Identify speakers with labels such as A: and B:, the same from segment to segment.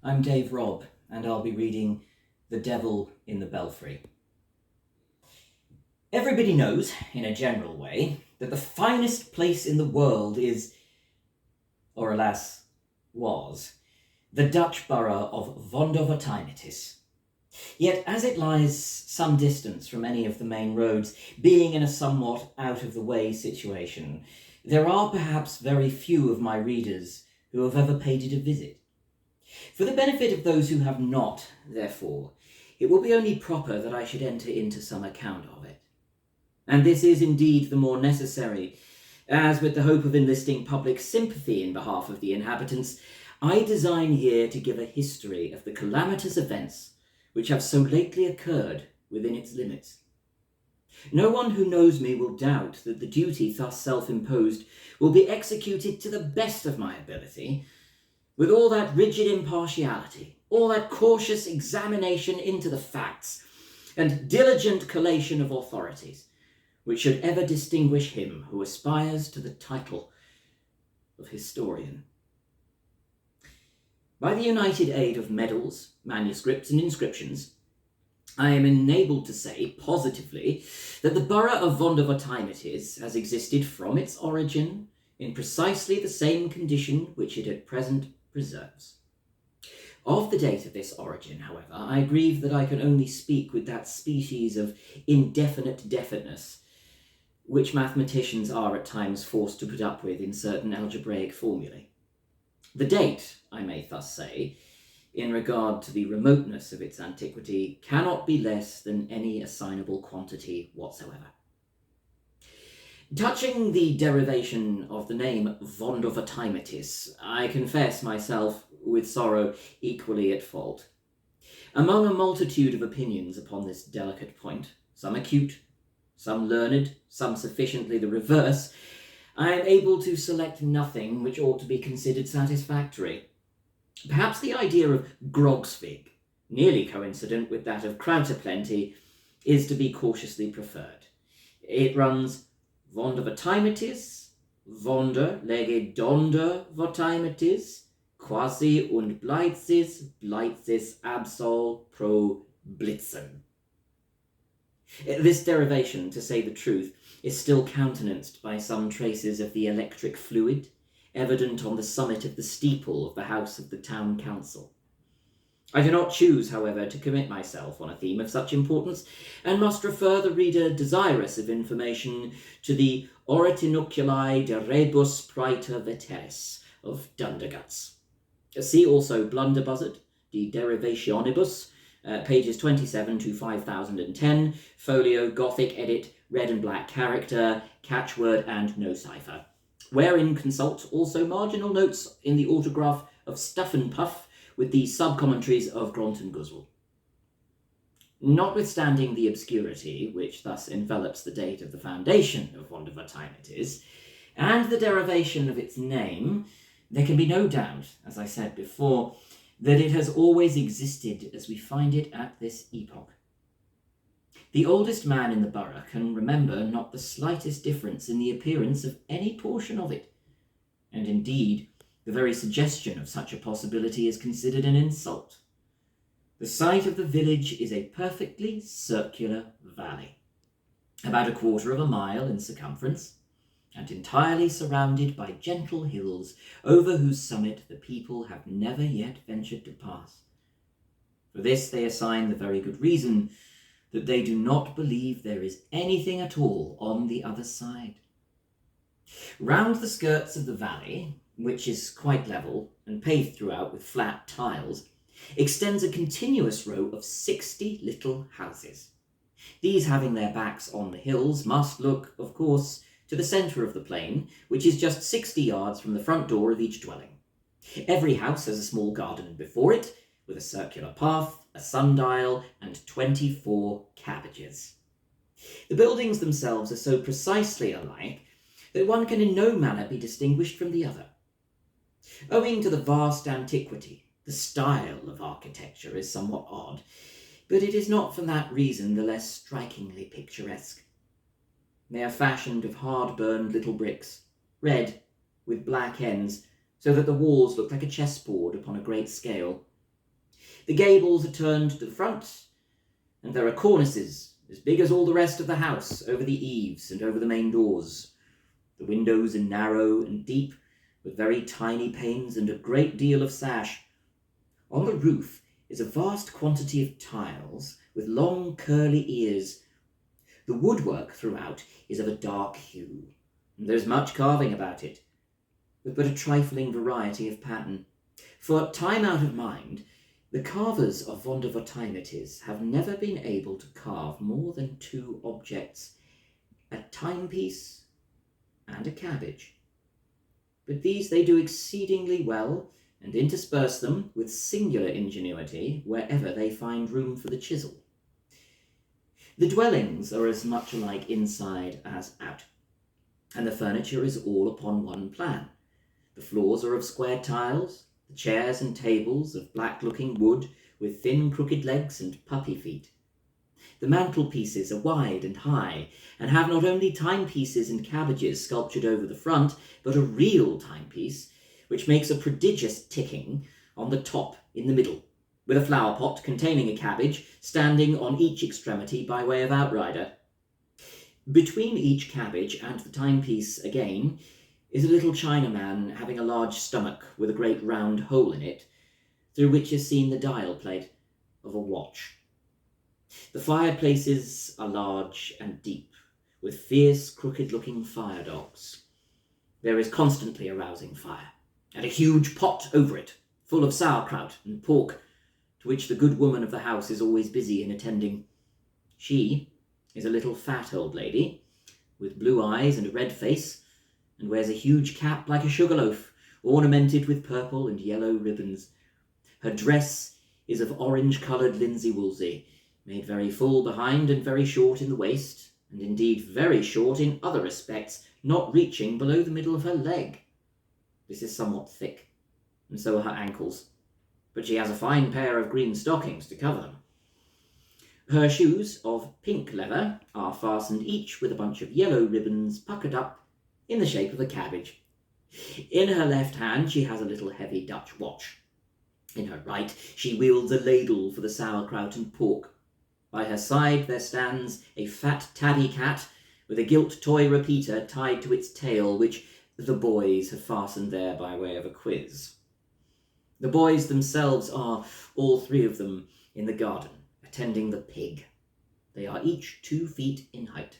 A: I'm Dave Robb, and I'll be reading The Devil in the Belfry. Everybody knows, in a general way, that the finest place in the world is, or alas, was, the Dutch borough of Vondervoortijnetis. Yet, as it lies some distance from any of the main roads, being in a somewhat out-of-the-way situation, there are perhaps very few of my readers who have ever paid it a visit. For the benefit of those who have not, therefore, it will be only proper that I should enter into some account of it. And this is indeed the more necessary, as with the hope of enlisting public sympathy in behalf of the inhabitants, I design here to give a history of the calamitous events which have so lately occurred within its limits. No one who knows me will doubt that the duty thus self-imposed will be executed to the best of my ability, with all that rigid impartiality, all that cautious examination into the facts, and diligent collation of authorities, which should ever distinguish him who aspires to the title of historian. By the united aid of medals, manuscripts, and inscriptions, I am enabled to say positively that the borough of Vondervoortijnetis has existed from its origin in precisely the same condition which it at present preserves. Of the date of this origin, however, I grieve that I can only speak with that species of indefinite definiteness which mathematicians are at times forced to put up with in certain algebraic formulae. The date, I may thus say, in regard to the remoteness of its antiquity, cannot be less than any assignable quantity whatsoever. Touching the derivation of the name Vondervoortijnetis, I confess myself, with sorrow, equally at fault. Among a multitude of opinions upon this delicate point, some acute, some learned, some sufficiently the reverse, I am able to select nothing which ought to be considered satisfactory. Perhaps the idea of Grogsvig, nearly coincident with that of Krauterplenty, is to be cautiously preferred. It runs Vondervoortijnetis, Wonder lege Donder Voortijnetis, quasi und Blitzes absol pro Blitzen. This derivation, to say the truth, is still countenanced by some traces of the electric fluid, evident on the summit of the steeple of the house of the town council. I do not choose, however, to commit myself on a theme of such importance, and must refer the reader desirous of information to the Oritinoculi de Rebus Praeter Veteris of Dunderguts. See also Blunderbuzzard, De Derivationibus, pages 27 to 5010, folio, Gothic edit, red and black character, catchword and no cipher, wherein consult also marginal notes in the autograph of Stuff and Puff with the sub-commentaries of Gront and Guzzle. Notwithstanding the obscurity which thus envelops the date of the foundation of Vondervoortijnetis, and the derivation of its name, there can be no doubt, as I said before, that it has always existed as we find it at this epoch. The oldest man in the borough can remember not the slightest difference in the appearance of any portion of it, and indeed, the very suggestion of such a possibility is considered an insult. The site of the village is a perfectly circular valley, about 1/4 of a mile in circumference, and entirely surrounded by gentle hills, over whose summit the people have never yet ventured to pass. For this they assign the very good reason that they do not believe there is anything at all on the other side. Round the skirts of the valley, which is quite level and paved throughout with flat tiles, extends a continuous row of 60 little houses. These, having their backs on the hills, must look, of course, to the centre of the plain, which is just 60 yards from the front door of each dwelling. Every house has a small garden before it, with a circular path, a sundial, and 24 cabbages. The buildings themselves are so precisely alike that one can in no manner be distinguished from the other. Owing to the vast antiquity, the style of architecture is somewhat odd, but it is not for that reason the less strikingly picturesque. They are fashioned of hard-burned little bricks, red, with black ends, so that the walls look like a chessboard upon a great scale, The gables are turned to the front, and there are cornices as big as all the rest of the house over the eaves and over the main doors. The windows are narrow and deep, with very tiny panes and a great deal of sash. On the roof is a vast quantity of tiles with long curly ears. The woodwork throughout is of a dark hue, and there is much carving about it, with but a trifling variety of pattern. For time out of mind, the carvers of Vondervotteimittis have never been able to carve more than two objects, a timepiece and a cabbage. But these they do exceedingly well, and intersperse them with singular ingenuity wherever they find room for the chisel. The dwellings are as much alike inside as out, and the furniture is all upon one plan. The floors are of square tiles, the chairs and tables of black-looking wood with thin crooked legs and puppy feet. The mantelpieces are wide and high, and have not only timepieces and cabbages sculptured over the front, but a real timepiece, which makes a prodigious ticking on the top in the middle, with a flower pot containing a cabbage standing on each extremity by way of outrider. Between each cabbage and the timepiece again is a little Chinaman having a large stomach with a great round hole in it, through which is seen the dial plate of a watch. The fireplaces are large and deep, with fierce, crooked-looking fire dogs. There is constantly a rousing fire, and a huge pot over it, full of sauerkraut and pork, to which the good woman of the house is always busy in attending. She is a little fat old lady, with blue eyes and a red face, and wears a huge cap like a sugar loaf, ornamented with purple and yellow ribbons. Her dress is of orange-coloured linsey-woolsey, made very full behind and very short in the waist, and indeed very short in other respects, not reaching below the middle of her leg. This is somewhat thick, and so are her ankles, but she has a fine pair of green stockings to cover them. Her shoes of pink leather are fastened each with a bunch of yellow ribbons puckered up in the shape of a cabbage. In her left hand she has a little heavy Dutch watch. In her right she wields a ladle for the sauerkraut and pork. By her side there stands a fat tabby cat with a gilt toy repeater tied to its tail, which the boys have fastened there by way of a quiz. The boys themselves are, all three of them, in the garden, attending the pig. They are each 2 feet in height.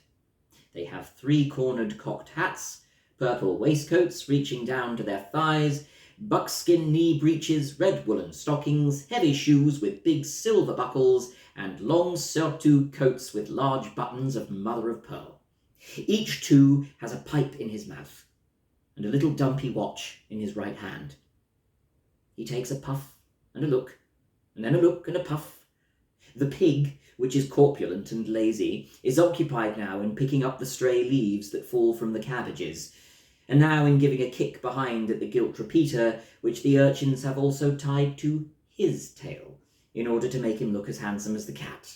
A: They have 3-cornered cocked hats, purple waistcoats reaching down to their thighs, buckskin knee breeches, red woolen stockings, heavy shoes with big silver buckles, and long surtout coats with large buttons of mother of pearl. Each, too, has a pipe in his mouth, and a little dumpy watch in his right hand. He takes a puff and a look, and then a look and a puff. The pig, which is corpulent and lazy, is occupied now in picking up the stray leaves that fall from the cabbages, and now in giving a kick behind at the gilt repeater, which the urchins have also tied to his tail, in order to make him look as handsome as the cat.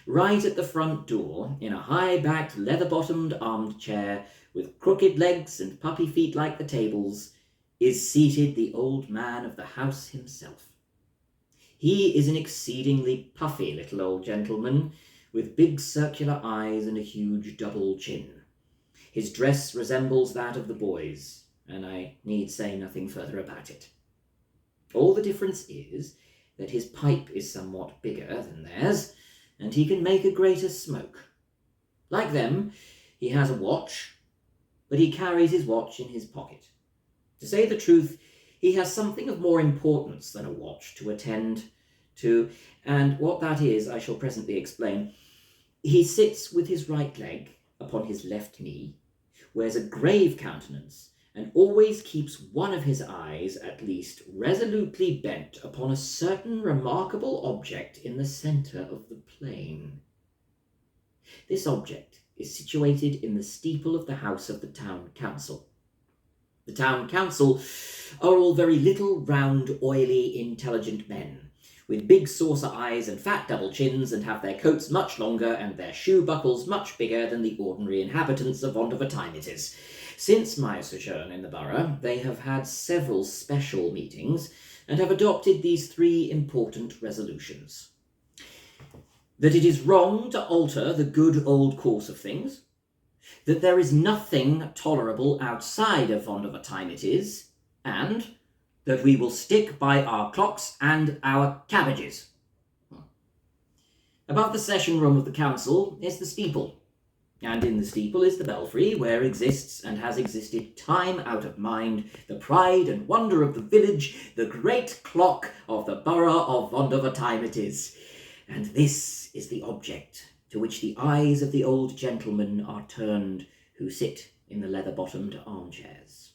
A: Right at the front door, in a high-backed, leather-bottomed armchair, with crooked legs and puppy feet like the tables, is seated the old man of the house himself. He is an exceedingly puffy little old gentleman, with big circular eyes and a huge double chin. His dress resembles that of the boys, and I need say nothing further about it. All the difference is that his pipe is somewhat bigger than theirs, and he can make a greater smoke. Like them, he has a watch, but he carries his watch in his pocket. To say the truth, he has something of more importance than a watch to attend to, and what that is I shall presently explain. He sits with his right leg upon his left knee, wears a grave countenance, and always keeps one of his eyes, at least, resolutely bent upon a certain remarkable object in the centre of the plain. This object is situated in the steeple of the house of the town council. The town council are all very little, round, oily, intelligent men, with big saucer eyes and fat double chins, and have their coats much longer and their shoe buckles much bigger than the ordinary inhabitants of Vondervotteimittis, Since my sojourn in the borough, they have had several special meetings and have adopted these 3 important resolutions. That it is wrong to alter the good old course of things, that there is nothing tolerable outside of Vondervotteimittis, and that we will stick by our clocks and our cabbages. Above the session room of the council is the steeple, and in the steeple is the belfry, where exists and has existed time out of mind the pride and wonder of the village, the great clock of the borough of Vondervotteimittis. And this is the object to which the eyes of the old gentlemen are turned who sit in the leather-bottomed armchairs.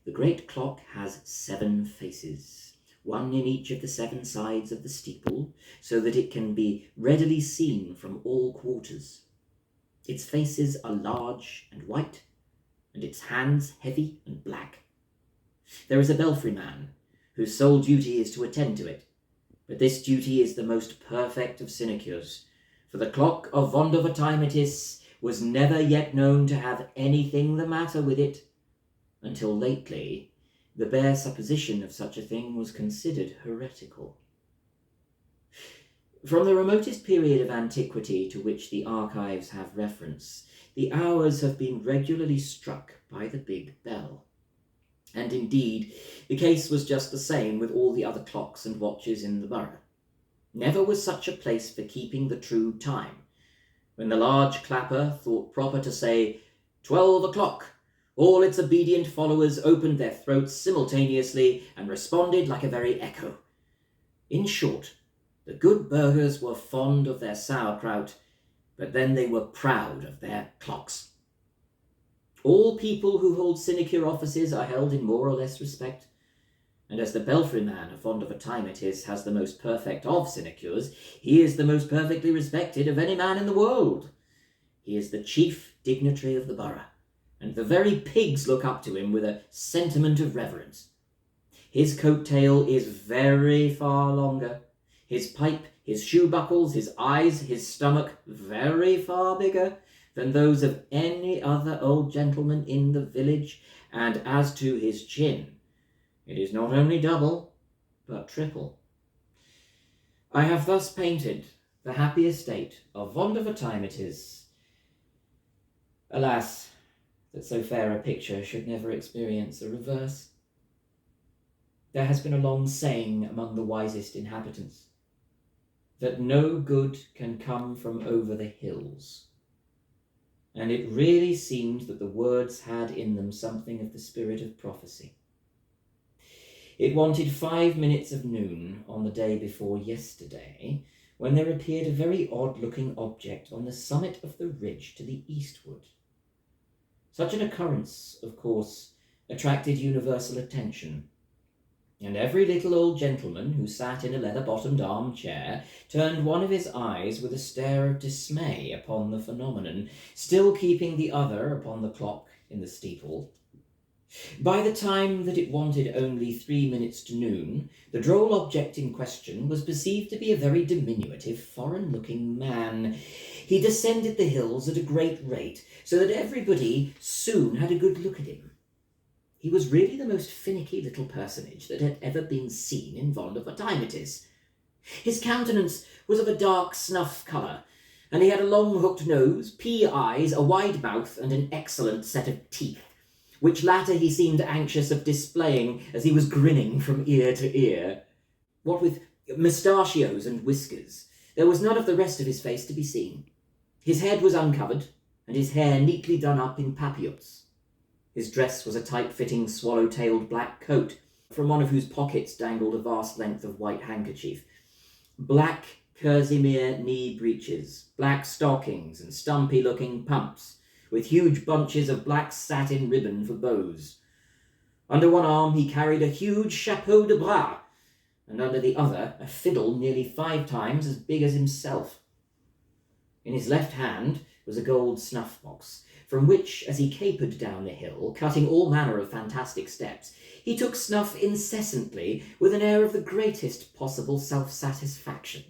A: The great clock has 7 faces, one in each of the 7 sides of the steeple, so that it can be readily seen from all quarters. Its faces are large and white, and its hands heavy and black. There is a belfry man, whose sole duty is to attend to it, but this duty is the most perfect of sinecures, for the clock of Vondervotteimittis was never yet known to have anything the matter with it, until lately the bare supposition of such a thing was considered heretical. From the remotest period of antiquity to which the archives have reference, the hours have been regularly struck by the big bell. And indeed, the case was just the same with all the other clocks and watches in the borough. Never was such a place for keeping the true time. When the large clapper thought proper to say 12 o'clock, all its obedient followers opened their throats simultaneously and responded like a very echo. In short, the good burghers were fond of their sauerkraut, but then they were proud of their clocks. All people who hold sinecure offices are held in more or less respect, and as the belfry man of Vondervotteimittis has the most perfect of sinecures, he is the most perfectly respected of any man in the world. He is the chief dignitary of the borough, and the very pigs look up to him with a sentiment of reverence. His coat tail is very far longer, his pipe, his shoe buckles, his eyes, his stomach very far bigger than those of any other old gentleman in the village, and as to his chin, it is not only double, but triple. I have thus painted the happy estate of Vondervotteimittis. Alas, that so fair a picture should never experience a reverse. There has been a long saying among the wisest inhabitants, that no good can come from over the hills. And it really seemed that the words had in them something of the spirit of prophecy. It wanted 5 minutes of noon on the day before yesterday, when there appeared a very odd-looking object on the summit of the ridge to the eastward. Such an occurrence, of course, attracted universal attention, and every little old gentleman who sat in a leather-bottomed armchair turned one of his eyes with a stare of dismay upon the phenomenon, still keeping the other upon the clock in the steeple. By the time that it wanted only 3 minutes to noon, the droll object in question was perceived to be a very diminutive, foreign-looking man. He descended the hills at a great rate, so that everybody soon had a good look at him. He was really the most finicky little personage that had ever been seen in Vondervotteimittis. His countenance was of a dark snuff colour, and he had a long hooked nose, pea eyes, a wide mouth, and an excellent set of teeth, which latter he seemed anxious of displaying as he was grinning from ear to ear. What with moustachios and whiskers, there was none of the rest of his face to be seen. His head was uncovered, and his hair neatly done up in papillotes. His dress was a tight-fitting, swallow-tailed black coat, from one of whose pockets dangled a vast length of white handkerchief. Black kerseymere knee breeches, black stockings, and stumpy-looking pumps, with huge bunches of black satin ribbon for bows. Under one arm he carried a huge chapeau de bras, and under the other a fiddle nearly 5 times as big as himself. In his left hand was a gold snuff-box, from which, as he capered down the hill, cutting all manner of fantastic steps, he took snuff incessantly with an air of the greatest possible self-satisfaction.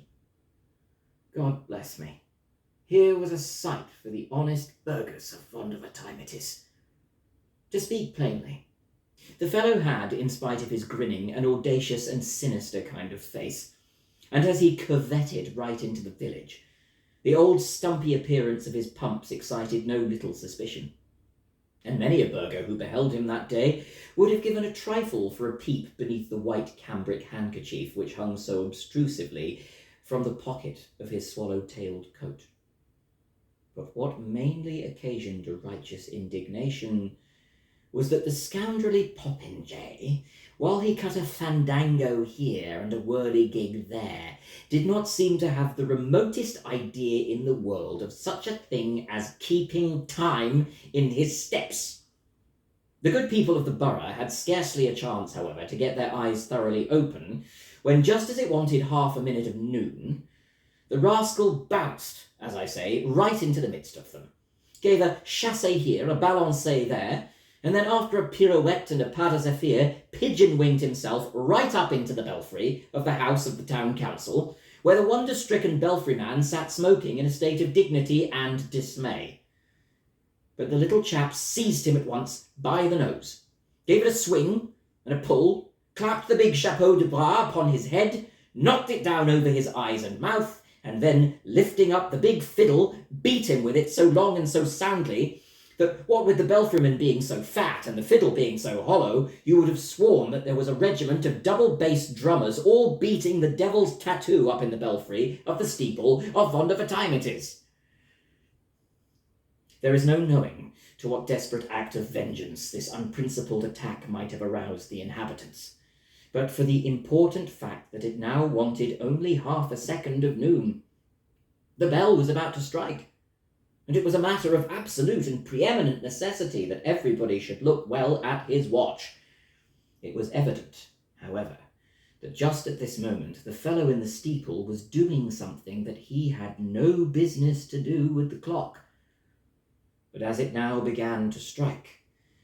A: God bless me, here was a sight for the honest burghers of Vondervotteimittis. To speak plainly, the fellow had, in spite of his grinning, an audacious and sinister kind of face, and as he curvetted right into the village, the old stumpy appearance of his pumps excited no little suspicion, and many a burgher who beheld him that day would have given a trifle for a peep beneath the white cambric handkerchief which hung so obtrusively from the pocket of his swallow-tailed coat. But what mainly occasioned a righteous indignation was that the scoundrelly popinjay, while he cut a fandango here and a whirligig there, did not seem to have the remotest idea in the world of such a thing as keeping time in his steps. The good people of the borough had scarcely a chance, however, to get their eyes thoroughly open, when just as it wanted half a minute of noon, the rascal bounced, as I say, right into the midst of them, gave a chasse here, a balancé there, and then after a pirouette and a pas de zephyr, pigeon-winged himself right up into the belfry of the house of the town council, where the wonder-stricken belfry man sat smoking in a state of dignity and dismay. But the little chap seized him at once by the nose, gave it a swing and a pull, clapped the big chapeau de bras upon his head, knocked it down over his eyes and mouth, and then, lifting up the big fiddle, beat him with it so long and so soundly that, what with the belfryman being so fat and the fiddle being so hollow, you would have sworn that there was a regiment of double-bass drummers all beating the devil's tattoo up in the belfry of the steeple of Vondervertimeitis. There is no knowing to what desperate act of vengeance this unprincipled attack might have aroused the inhabitants, but for the important fact that it now wanted only half a second of noon. The bell was about to strike, and it was a matter of absolute and preeminent necessity that everybody should look well at his watch. It was evident, however, that just at this moment the fellow in the steeple was doing something that he had no business to do with the clock. But as it now began to strike,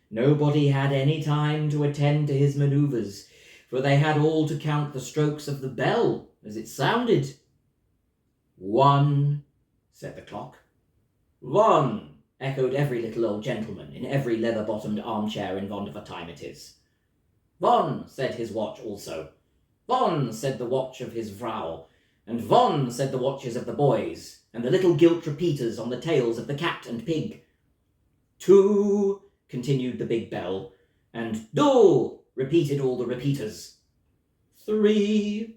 A: nobody had any time to attend to his manoeuvres, for they had all to count the strokes of the bell as it sounded. 1, said the clock. 1, echoed every little old gentleman in every leather-bottomed armchair in Vondervertimeitis. 1, said his watch also. 1, said the watch of his vrouw, and 1, said the watches of the boys, and the little gilt repeaters on the tails of the cat and pig. 2, continued the big bell, and do, repeated all the repeaters. 3,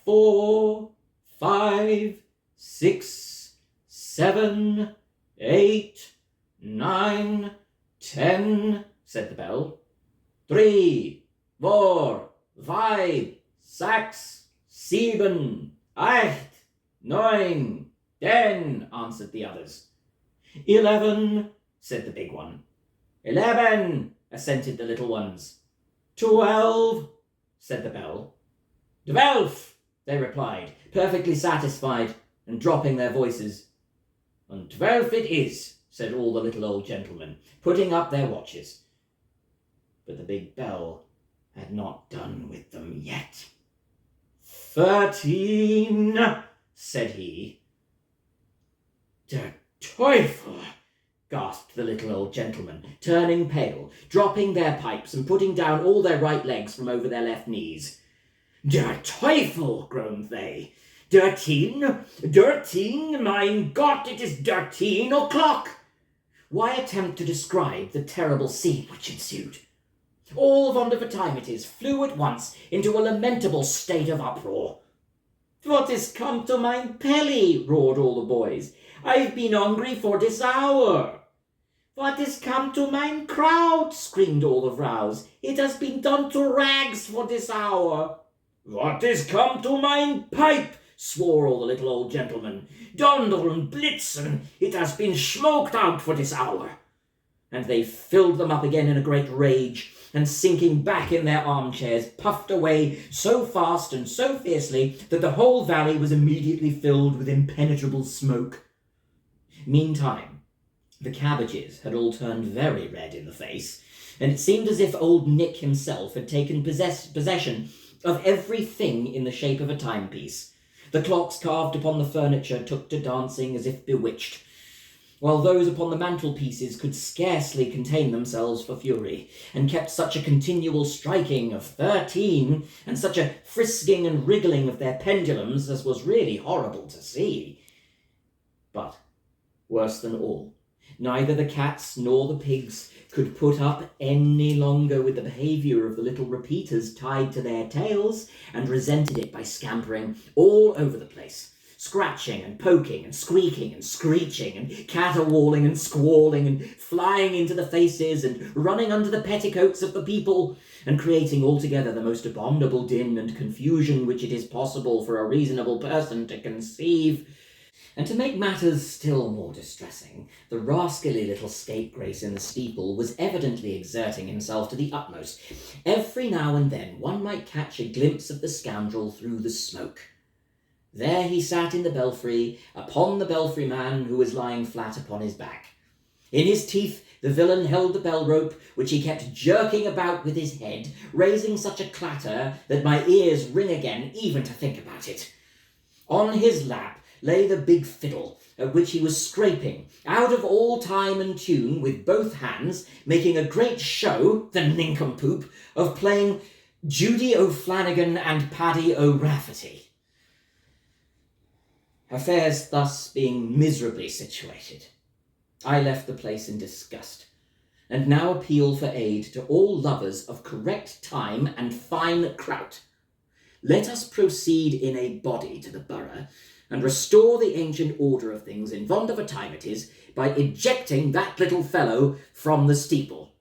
A: 4, 5, 6, 7, 8, 9, 10, said the bell. 3, 4, 5, 6, 7, 8, 9, 10, answered the others. 11, said the big one. 11, assented the little ones. 12, said the bell. 12, they replied, perfectly satisfied, and dropping their voices. And 12 it is, said all the little old gentlemen, putting up their watches. But the big bell had not done with them yet. 13, said he. Der Teufel, gasped the little old gentleman, turning pale, dropping their pipes and putting down all their right legs from over their left knees. Der Teufel, groaned they. 13, 13, mein Gott, it is 13 o'clock. Why attempt to describe the terrible scene which ensued? All Vondervertimeitis flew at once into a lamentable state of uproar. What is come to mein Pelly? Roared all the boys. I've been hungry for this hour. What is come to mein Kraut? Screamed all the vrouws. It has been done to rags for this hour. What is come to mein pipe? Swore all the little old gentlemen. Donder and blitzen, it has been smoked out for this hour. And they filled them up again in a great rage, and sinking back in their armchairs, puffed away so fast and so fiercely that the whole valley was immediately filled with impenetrable smoke. Meantime, the cabbages had all turned very red in the face, and it seemed as if old Nick himself had taken possession of everything in the shape of a timepiece. The clocks carved upon the furniture took to dancing as if bewitched. while those upon the mantelpieces could scarcely contain themselves for fury, and kept such a continual striking of 13, and such a frisking and wriggling of their pendulums as was really horrible to see. But, worse than all, neither the cats nor the pigs could put up any longer with the behaviour of the little repeaters tied to their tails, and resented it by scampering all over the place, scratching and poking and squeaking and screeching and caterwauling and squalling and flying into the faces and running under the petticoats of the people, and creating altogether the most abominable din and confusion which it is possible for a reasonable person to conceive. And to make matters still more distressing, the rascally little scapegrace in the steeple was evidently exerting himself to the utmost. Every now and then one might catch a glimpse of the scoundrel through the smoke. There he sat in the belfry, upon the belfry man who was lying flat upon his back. In his teeth the villain held the bell rope, which he kept jerking about with his head, raising such a clatter that my ears ring again even to think about it. On his lap lay the big fiddle, at which he was scraping, out of all time and tune, with both hands, making a great show, the nincompoop, of playing Judy O'Flanagan and Paddy O'Rafferty. Affairs thus being miserably situated, I left the place in disgust, and now appeal for aid to all lovers of correct time and fine kraut. Let us proceed in a body to the borough, and restore the ancient order of things in Vondervotteimittis by ejecting that little fellow from the steeple.